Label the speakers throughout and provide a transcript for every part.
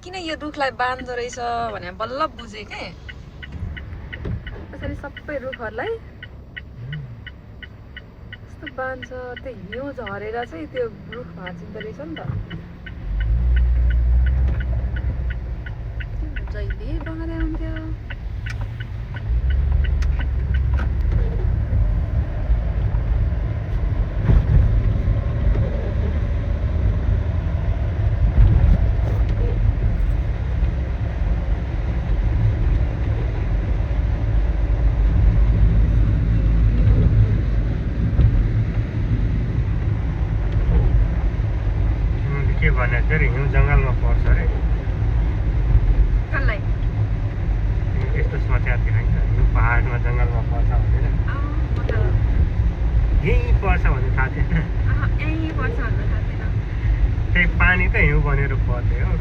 Speaker 1: किन यो रुखलाई बाँध्दो रहेछ भने बल्ल बुझेँ के यसरी सबै रुखहरूलाई यस्तो बाँध्छ त्यो हिउँ झरेर चाहिँ त्यो रुख भाँचिँदो रहेछ नि त जहिले बनाउँदै हुन्थ्यो
Speaker 2: हिउँ जङ्गलमा पर्छ अरे
Speaker 1: कसलाई
Speaker 2: यस्तो सोचेको थिएन नि त हिउँ पहाडमा जङ्गलमा पर्छ भनेर यहीँ पर्छ भन्ने थाहा थिएन
Speaker 1: यहीँ पर्छ भन्ने थाहा थिएन
Speaker 2: त्यही पानी त हिउँ बनेर पर्थ्यो हो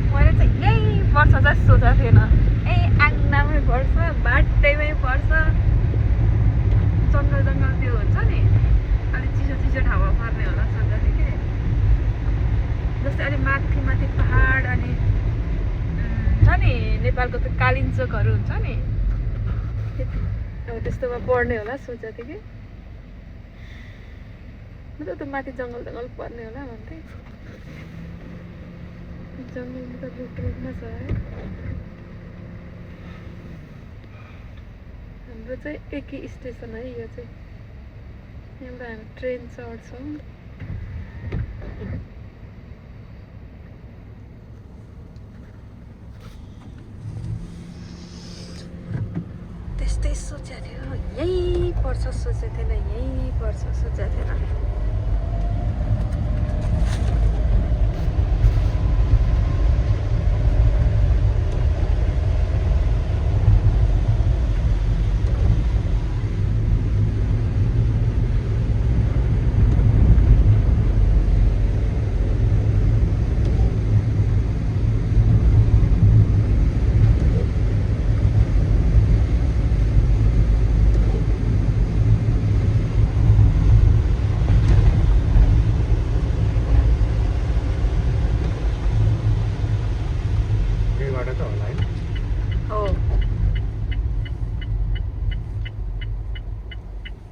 Speaker 1: मैले चाहिँ यहीँ पर्छ जस्तो सोचेको थिएन यहीँ आङ्गनामै पर्छ बाटैमै पर्छ जङ्गल जङ्गल त्यो हुन्छ नि अलिक चिसो चिसो ठाउँमा पर्ने होला सोच्दै थिएँ कि जस्तै अलिक माथि माथि पहाड अनि छ नि नेपालको त्यो कालिम्पोङहरू हुन्छ नि अब त्यस्तोमा पर्ने होला सोचेको थिएँ कि मतलब त्यो माथि जङ्गल जङ्गल पर्ने होला भन्थेँ जङ्गल त रुखमा छ है हाम्रो चाहिँ एकै स्टेसन है यो चाहिँ यहाँबाट हामी ट्रेन चढ्छौँ त्यस्तै सोचेको थियो यहीँ पर्छ सोचेको थिएन यहीँ पर्छ सोचेको थिएन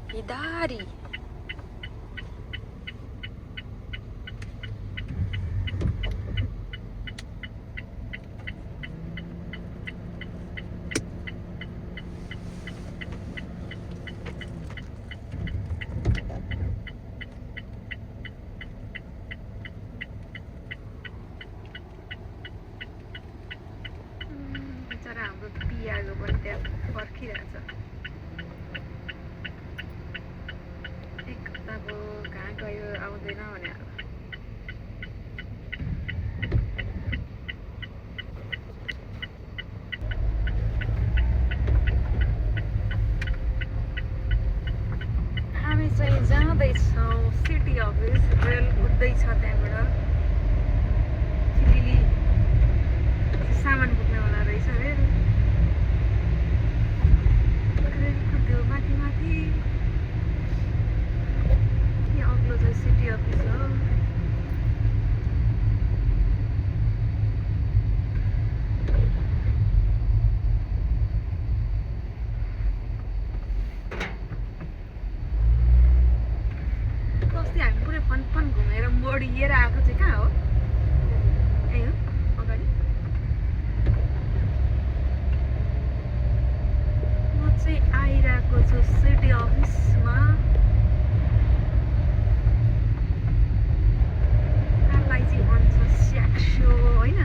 Speaker 1: हिदारी बिचरा हाम्रो पियाको पनि त्यहाँ पर्खिरहेछ अब कहाँ गयो आउँदैन भने हामी चाहिँ जाँदैछौँ सिटी अफिस रेल कुद्दैछ त्यहाँबाट सिलिली सामान बोक्नेवाला रहेछ रेल रेल कुद्यो माथि माथि सिटी अफिस हो अस्ति हामी पुरै फन घुमेर मोडिएर आएको चाहिँ कहाँ हो यही हो अगाडि म चाहिँ आइरहेको छु सिटी अफिसमा होइन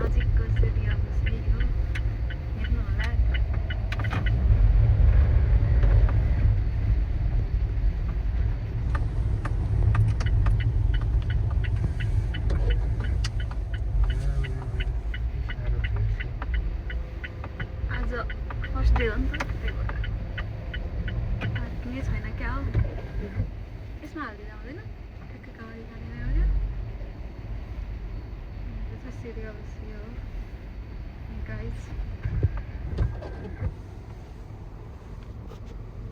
Speaker 1: नजिकको सिटी अफिस यही हो हेर्नु होला आज फर्स्ट डे हो नि त त्यही भएर पार्किङै छैन क्या हो यसमा हालिदिँदा हुँदैन ठ्याक्कै गाडी जाने हो सिटी अफिस हो गाइज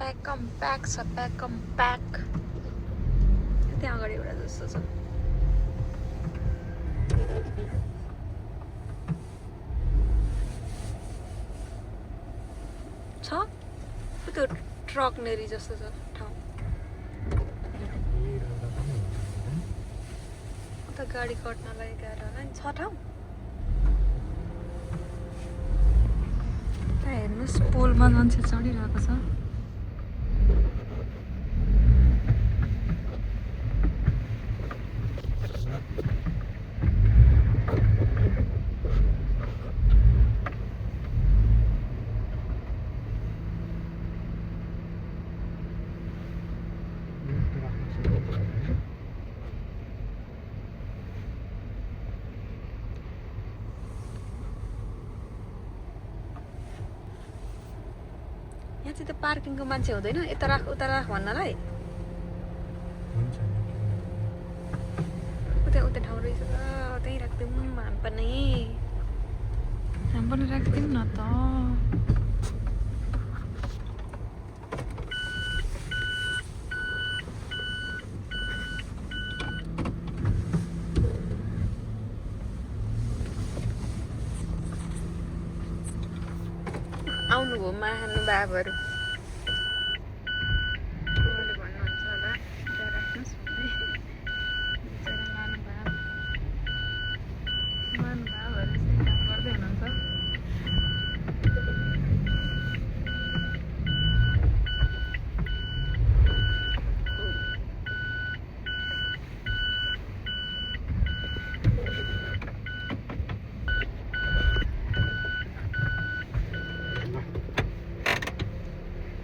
Speaker 1: प्याक छ प्याक त्यहाँ अगाडि एउटा जस्तो छ त्यो ट्रक नेरी जस्तो छ ठाउँ उता गाडी कट्नलाई गाह्रो होला नि छ ठाउँ त्यहाँ हेर्नुहोस् पोलमा मान्छे चढिरहेको छ यहाँ चाहिँ त पार्किङको मान्छे हुँदैन यता राख उता राख भन्नलाई उता उता ठाउँ रहेछ त त्यहीँ राखिदिउँ हामी पनि राखिदिउँ न त आउनुभयो महानुभावहरू भन्नुहुन्छ होला त्यहाँ राख्नुहोस् भन्दै बिचरा महानुभावहरू चाहिँ काम गर्दै हुनुहुन्छ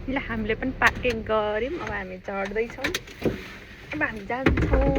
Speaker 1: ल हामीले पनि पार्किङ गऱ्यौँ अब हामी चढ्दैछौँ अब हामी जान्छौँ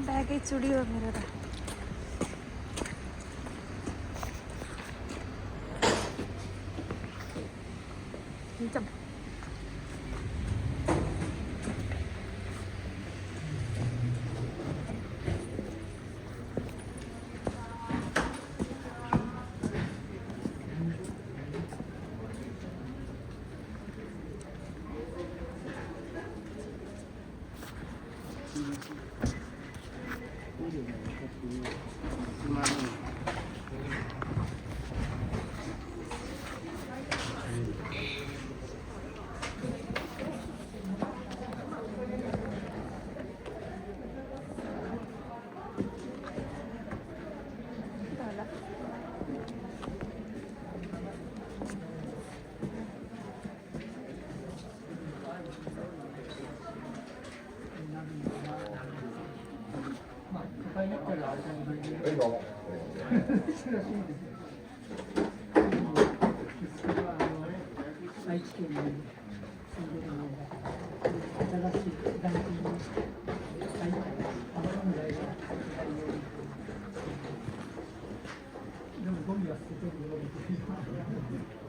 Speaker 1: ब्यागै चुडियो मेरो त हुन्छ
Speaker 3: Don't go,